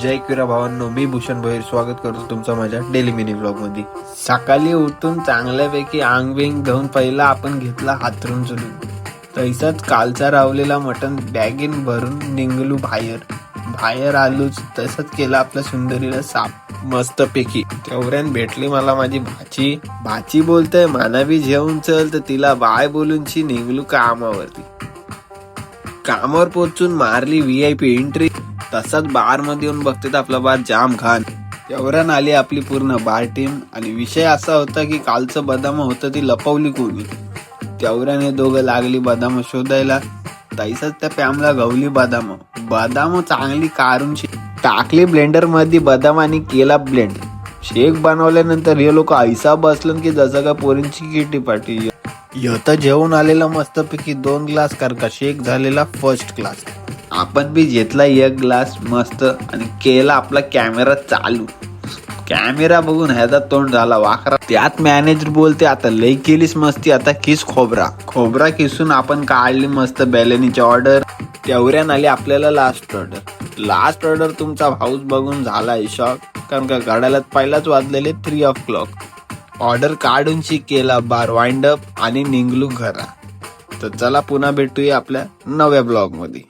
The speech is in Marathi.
जय किरा भावांनो, मी भूषण भोईर स्वागत करतो तुमचं माझ्या डेली मिनी ब्लॉग मध्ये. सकाळी उठून चांगल्यापैकी आंग बिंग धुवून पहिला आपण घेतला हातरून चुलून. तैसाच कालचा रावलेला मटण बॅगीन भरून निघलू बाहेर आलोच. तसंच केला आपल्या सुंदरीला साप मस्त पैकी. तेवढ्यान भेटली मला माझी भाची बोलतय मला बी जेवून चल, तर तिला बाय बोलूनची निघलू कामावर पोचून मारली VIP एंट्री. तसाच बार मध्ये येऊन बघते आपला बार जाम घाण. तेवढ्यान आली आपली पूर्ण बार टीम आणि विषय असा होता की कालचं बदाम होतं ती लपवली कोणी. तेवढ्याने दोघं लागली बदाम शोधायला. तैसाच त्या पॅमला गवली बदाम चांगली काढून टाकली ब्लेंडर मध्ये बदाम आणि केला ब्लेंड. शेक बनवल्यानंतर हे लोक ऐसा बसलं की जसं का पोरींची किटी पार्टी. तर जेवून आलेला मस्तपैकी 2 ग्लास कारण का शेक झालेला फर्स्ट क्लास. आपण बी घेतला 1 ग्लास मस्त आणि केला आपला कॅमेरा चालू. कॅमेरा बघून ह्याचा तोंड झाला वाखरा. त्यात मॅनेजर बोलते आता लई केलीस मस्ती, आता किस खोबरा किसून आपण काढली मस्त बेलेनीची ऑर्डर. तेवढ्यान आली आपल्याला लास्ट ऑर्डर. तुमचा हाऊस बघून झाला शॉक कारण का गाड्याला पहिलाच वाजलेले 3 o'clock. ऑर्डर काढून केला बार वाइंड अप आणि निघलू घरा. तर चला पुन्हा भेटूया आपल्या नव्या ब्लॉग मध्ये.